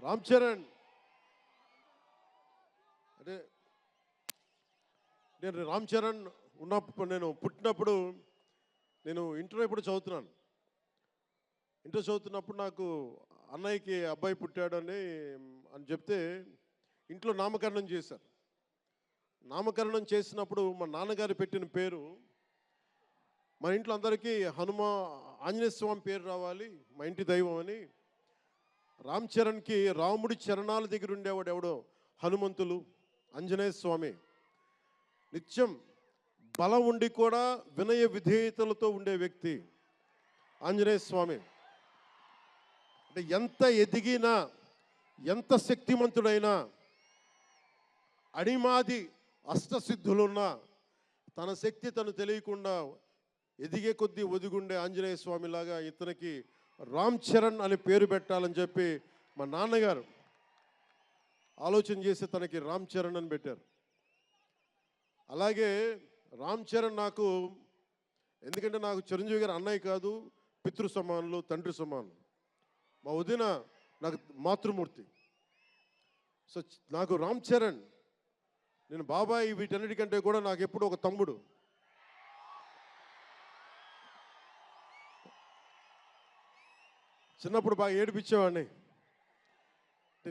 రామ్ చరణ్ అంటే నేను రామ్ చరణ్ ఉన్నప్పుడు నేను పుట్టినప్పుడు నేను ఇంటర్ ఇప్పుడు చదువుతున్నాను. ఇంటర్ చదువుతున్నప్పుడు నాకు అన్నయ్యకి అబ్బాయి పుట్టాడని చెప్తే ఇంట్లో నామకరణం చేశారు. నామకరణం చేసినప్పుడు మా నాన్నగారు పెట్టిన పేరు మా ఇంట్లో అందరికీ ఆంజనేయ స్వామి పేరు రావాలి, మా ఇంటి దైవం అని. రామ్ చరణ్కి రాముడి చరణాల దగ్గర ఉండేవాడు ఎవడో హనుమంతులు, ఆంజనేయ స్వామి. నిత్యం బలం ఉండి కూడా వినయ విధేయతలతో ఉండే వ్యక్తి ఆంజనేయ స్వామి. అంటే ఎంత ఎదిగినా, ఎంత శక్తిమంతుడైనా, అడిమాది అష్టసిద్ధులున్నా తన శక్తి తను తెలియకుండా ఎదిగే కొద్దీ ఒదిగుండే ఆంజనేయ స్వామిలాగా ఇతనికి రామ్ చరణ్ అని పేరు పెట్టాలని చెప్పి మా నాన్నగారు ఆలోచన చేసి తనకి రామ్ చరణ్ అని పెట్టారు. అలాగే రామ్ చరణ్ నాకు, ఎందుకంటే నాకు చిరంజీవి గారు అన్నయ్య కాదు, పితృ సమానులు, తండ్రి సమానులు. మా వదిన నాకు మాతృమూర్తి. సో నాకు రామ్ చరణ్, నేను బాబాయ్ వీటన్నిటికంటే కూడా నాకు ఎప్పుడు ఒక తమ్ముడు. చిన్నప్పుడు బాగా ఏడిపించేవాడిని,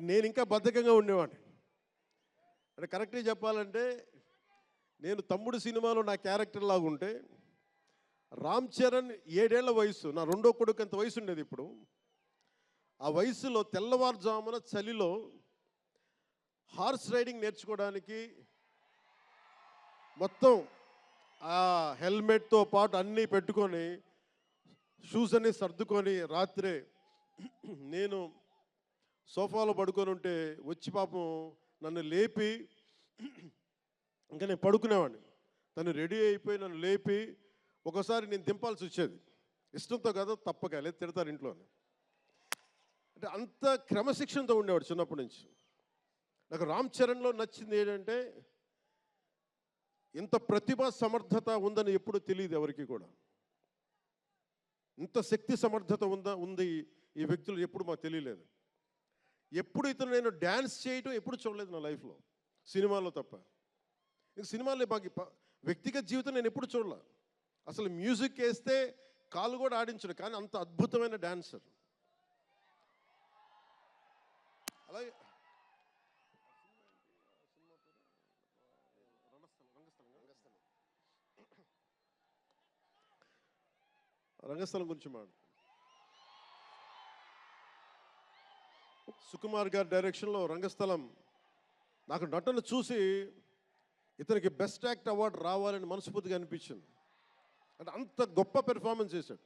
నేను ఇంకా బద్ధకంగా ఉండేవాడిని. అంటే కరెక్ట్గా చెప్పాలంటే నేను తమ్ముడు సినిమాలో నా క్యారెక్టర్ లాగా ఉంటే, రామ్ చరణ్ 7 ఏళ్ల వయసు, నా రెండో కొడుకు అంత వయసు ఉండేది. ఇప్పుడు ఆ వయసులో తెల్లవారుజామున చలిలో హార్స్ రైడింగ్ నేర్చుకోవడానికి మొత్తం ఆ హెల్మెట్తో పాటు అన్నీ పెట్టుకొని షూస్ అన్నీ సర్దుకొని రాత్రే నేను సోఫాలో పడుకొని ఉంటే వచ్చి పాపం నన్ను లేపి, ఇంకా నేను పడుకునేవాడిని, తను రెడీ అయిపోయి నన్ను లేపి ఒకసారి నేను దింపాల్సి వచ్చేది. ఇష్టంతో కదా, తప్పక లేదు తిడతారు ఇంట్లోనే. అంటే అంత క్రమశిక్షణతో ఉండేవాడు చిన్నప్పటి నుంచి. నాకు రామ్ చరణ్లో నచ్చింది ఏంటంటే, ఇంత ప్రతిభా సమర్థత ఉందని ఎప్పుడు తెలియదు ఎవరికి కూడా. ఇంత శక్తి సమర్థత ఉంది ఈ వ్యక్తులు ఎప్పుడు మాకు తెలియలేదు. ఎప్పుడు ఇతను నేను డ్యాన్స్ చేయటం ఎప్పుడు చూడలేదు నా లైఫ్లో, సినిమాలో తప్ప. ఇంక సినిమాలో మాకు వ్యక్తిగత జీవితం నేను ఎప్పుడు చూడలే. అసలు మ్యూజిక్ వేస్తే కాలు కూడా ఆడించడు, కానీ అంత అద్భుతమైన డాన్సర్. అలాగే రంగస్థలం గురించి సుకుమార్ గారి డైరెక్షన్లో రంగస్థలం, నాకు నటన చూసి ఇతనికి బెస్ట్ యాక్ట్ అవార్డు రావాలని మనస్ఫూర్తిగా అనిపించింది. అంటే అంత గొప్ప పెర్ఫార్మెన్స్ చేశాడు.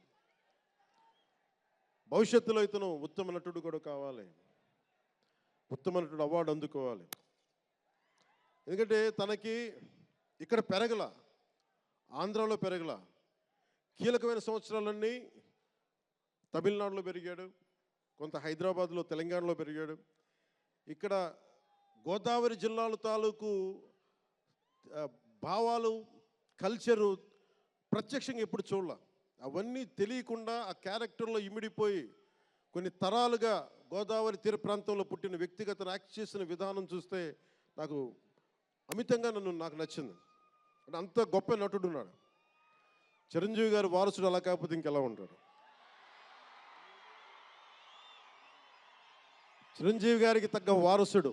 భవిష్యత్తులో ఇతను ఉత్తమ నటుడు కూడా కావాలి, ఉత్తమ నటుడు అవార్డు అందుకోవాలి. ఎందుకంటే తనకి ఇక్కడ పెరగల, ఆంధ్రాలో పెరగల, కీలకమైన సంవత్సరాలన్నీ తమిళనాడులో పెరిగాడు, కొంత హైదరాబాద్లో, తెలంగాణలో పెరిగాడు. ఇక్కడ గోదావరి జిల్లాల తాలూకు భావాలు, కల్చరు ప్రత్యక్షంగా ఎప్పుడు చూడాల. అవన్నీ తెలియకుండా ఆ క్యారెక్టర్లో ఇమిడిపోయి కొన్ని తరాలుగా గోదావరి తీర ప్రాంతంలో పుట్టిన వ్యక్తిగత యాక్ట్ చేసిన విధానం చూస్తే నాకు అమితంగా నాకు నచ్చింది. అంటే అంత గొప్ప నటుడు ఉన్నాడు. చిరంజీవి గారు వారసుడు అలా కాకపోతే ఇంకెలా ఉంటాడు. చిరంజీవి గారికి తగ్గ వారసుడు.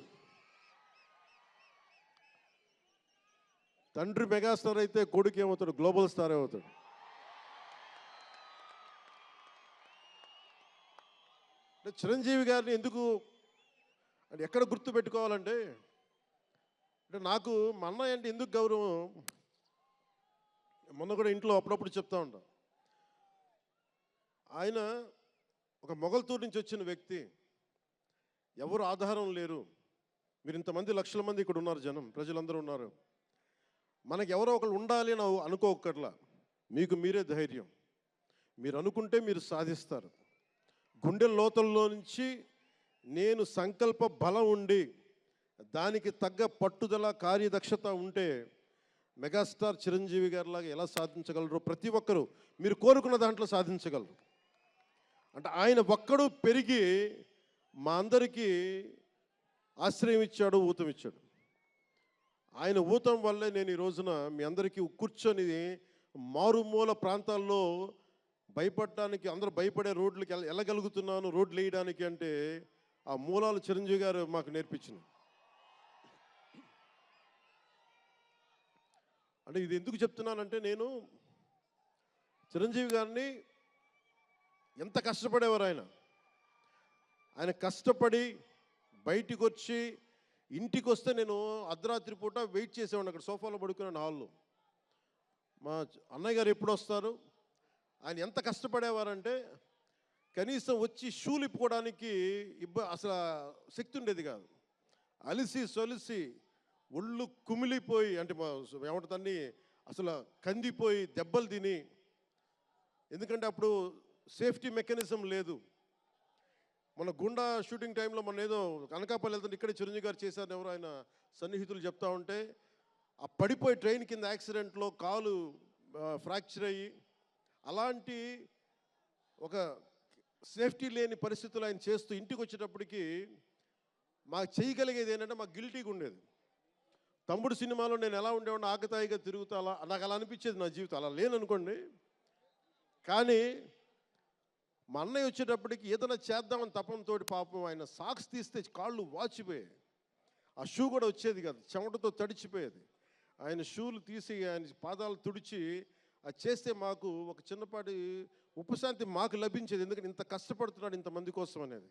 తండ్రి మెగాస్టార్ అయితే కొడుకు ఏమవుతాడు, గ్లోబల్ స్టార్ అవుతాడు. అంటే చిరంజీవి గారిని ఎందుకు అంటే ఎక్కడ గుర్తు పెట్టుకోవాలంటే, అంటే నాకు మా అన్నయ్య అంటే ఎందుకు గౌరవం, మొన్న కూడా ఇంట్లో అప్పుడప్పుడు చెప్తా ఉంటా. ఆయన ఒక మొగల్తూరు నుంచి వచ్చిన వ్యక్తి, ఎవరు ఆధారం లేరు. మీరు ఇంతమంది లక్షల మంది ఇక్కడ ఉన్నారు, జనం ప్రజలందరూ ఉన్నారు. మనకు ఎవరో ఒకళ్ళు ఉండాలి అని అనుకోకర్లా, మీకు మీరే ధైర్యం. మీరు అనుకుంటే మీరు సాధిస్తారు. గుండె లోతుల్లో నుంచి నేను సంకల్ప బలం ఉండి దానికి తగ్గ పట్టుదల, కార్యదక్షత ఉంటే మెగాస్టార్ చిరంజీవి గారిలాగా ఎలా సాధించగలరో ప్రతి ఒక్కరూ మీరు కోరుకున్న దాంట్లో సాధించగలరు. అంటే ఆయన ఒక్కడు పెరిగి మా అందరికీ ఆశ్రయం ఇచ్చాడు, ఊతం ఇచ్చాడు. ఆయన ఊతం వల్లే నేను ఈ రోజున మీ అందరికీ కూర్చొని మారుమూల ప్రాంతాల్లో భయపడడానికి, అందరూ భయపడే రోడ్లకి వెళ్ళగలుగుతున్నాను, రోడ్లు వేయడానికి అంటే ఆ మూలాలు చిరంజీవి గారు మాకు నేర్పించింది. అంటే ఇది ఎందుకు చెప్తున్నానంటే, నేను చిరంజీవి గారిని ఎంత కష్టపడేవారు ఆయన కష్టపడి బయటికి వచ్చి ఇంటికి వస్తే నేను అర్ధరాత్రి పూట వెయిట్ చేసేవాడిని అక్కడ సోఫాలో పడుకున్నాను హాల్లో. మా అన్నయ్య గారు ఎప్పుడు వస్తారు, ఆయన ఎంత కష్టపడేవారంటే కనీసం వచ్చి షూలు ఇప్పుకోవడానికి అసలు శక్తి ఉండేది కాదు. అలిసి సొలిసి ఒళ్ళు కుమిలిపోయి, అంటే ఏమంటుందని అసలు కందిపోయి దెబ్బలు తిని, ఎందుకంటే అప్పుడు సేఫ్టీ మెకానిజం లేదు. మన గుండా షూటింగ్ టైంలో మన ఏదో అనకాపల్లి వెళ్తుంటే ఇక్కడే చిరంజీవి గారు చేశారని ఎవరు ఆయన సన్నిహితులు చెప్తా ఉంటే, ఆ పడిపోయి ట్రైన్ కింద యాక్సిడెంట్లో కాలు ఫ్రాక్చర్ అయ్యి, అలాంటి ఒక సేఫ్టీ లేని పరిస్థితులు ఆయన చేస్తూ ఇంటికి వచ్చేటప్పటికి మాకు చేయగలిగేది ఏంటంటే, మాకు గిల్టీగా ఉండేది. తమ్ముడు సినిమాలో నేను ఎలా ఉండేవాడిని, ఆకతాయిగా తిరుగుతా, అలా నాకు అలా అనిపించేది నా జీవితం. అలా లేననుకోండి, కానీ మా అన్నయ్య వచ్చేటప్పటికి ఏదైనా చేద్దామని తపంతో పాపం ఆయన సాక్స్ తీస్తే కాళ్ళు వాచిపోయాయి. ఆ షూ కూడా వచ్చేది కాదు, చెమటతో తడిచిపోయేది. ఆయన షూలు తీసి ఆయన పాదాలు తుడిచి అది చేస్తే మాకు ఒక చిన్నపాటి ఉపశాంతి మాకు లభించేది. ఎందుకంటే ఇంత కష్టపడుతున్నాడు ఇంతమంది కోసం అనేది.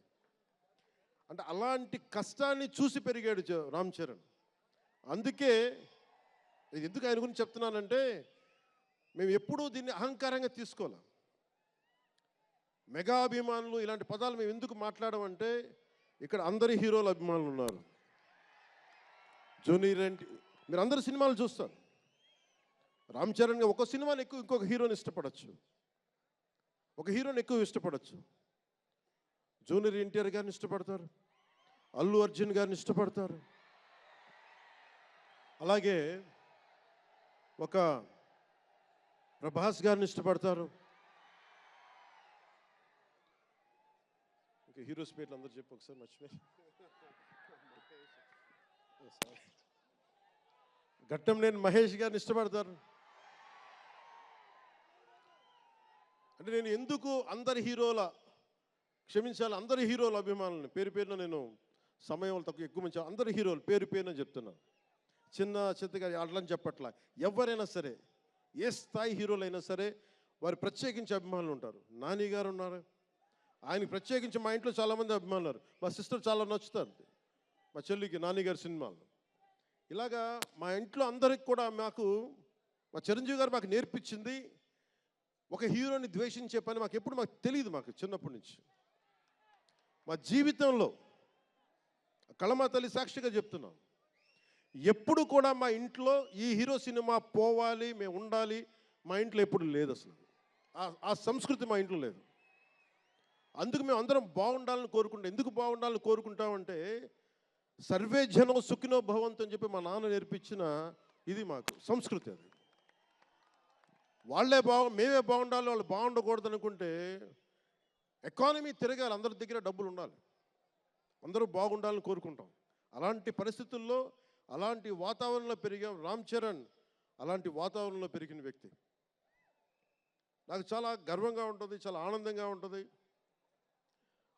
అంటే అలాంటి కష్టాన్ని చూసి పెరిగాడు రామ్ చరణ్. అందుకే ఇది ఎందుకు ఆయన గురించి చెప్తున్నానంటే, మేము ఎప్పుడూ దీన్ని అహంకారంగా తీసుకోవాలి. మెగా అభిమానులు ఇలాంటి పదాలు మేము ఎందుకు మాట్లాడమంటే, ఇక్కడ అందరి హీరోల అభిమానులు ఉన్నారు. జూనియర్ మీరు అందరు సినిమాలు చూస్తారు. రామ్ చరణ్ ఒక సినిమాని ఎక్కువ ఇంకొక హీరోని ఇష్టపడచ్చు, ఒక హీరోని ఎక్కువ ఇష్టపడచ్చు. జూనియర్ ఎన్టీఆర్ గారిని ఇష్టపడతారు, అల్లు అర్జున్ గారిని ఇష్టపడతారు, అలాగే ఒక ప్రభాస్ గారిని ఇష్టపడతారు. ఇంకా హీరోస్ పేర్లు అందరూ చెప్పి ఒకసారి మర్చిపోయి. ఘట్టంనేని మహేష్ గారిని ఇష్టపడతారు. అంటే నేను ఎందుకు అందరి హీరోల క్షమించాలి, అందరి హీరోల అభిమానులని పేరు పేరున నేను సమయం తక్కువ ఎక్కువ మంచి అందరి హీరోలు పేరు పేరున చెప్తున్నాను. చిన్న చిత్తగా అట్లని చెప్పట్లా. ఎవరైనా సరే, ఏ స్థాయి హీరోలైనా సరే వారు ప్రత్యేకించి అభిమానులు ఉంటారు. నాని గారు ఉన్నారు, ఆయనకి ప్రత్యేకించి మా ఇంట్లో చాలామంది అభిమానులు ఉన్నారు. మా సిస్టర్ చాలా నచ్చుతారు మా చెల్లికి నాని గారి సినిమాలు. ఇలాగా మా ఇంట్లో అందరికి కూడా మా చిరంజీవి గారు మాకు నేర్పించింది ఒక హీరోని ద్వేషించే పని మాకు తెలియదు. మాకు చిన్నప్పటి నుంచి మా జీవితంలో కళమా తల్లి సాక్షిగా చెప్తున్నాం, ఎప్పుడు కూడా మా ఇంట్లో ఈ హీరో సినిమా పోవాలి, మేము ఉండాలి, మా ఇంట్లో ఎప్పుడు లేదు. అసలు ఆ సంస్కృతి మా ఇంట్లో లేదు. అందుకు మేము అందరం బాగుండాలని కోరుకుంటాం. ఎందుకు బాగుండాలని కోరుకుంటామంటే, సర్వే జనం సుఖినో భవంతు అని చెప్పి మా నాన్న నేర్పించిన ఇది మాకు సంస్కృతి. అది మేమే బాగుండాలి, వాళ్ళు బాగుండకూడదు అనుకుంటే ఎకానమీ తిరగాలి, అందరి దగ్గర డబ్బులు ఉండాలి, అందరూ బాగుండాలని కోరుకుంటాం. అలాంటి పరిస్థితుల్లో, అలాంటి వాతావరణంలో పెరిగాం. రామ్ చరణ్ అలాంటి వాతావరణంలో పెరిగిన వ్యక్తి. నాకు చాలా గర్వంగా ఉంటుంది, చాలా ఆనందంగా ఉంటుంది.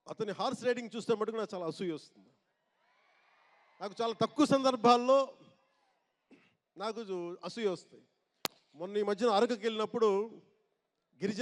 అతని హార్స్ రైడింగ్ చూస్తే మటుకు నాకు చాలా అసూయ వస్తుంది. నాకు చాలా తక్కువ సందర్భాల్లో నాకు అసూయ వస్తాయి. మొన్న ఈ మధ్యన అరకుకి వెళ్ళినప్పుడు గిరిజన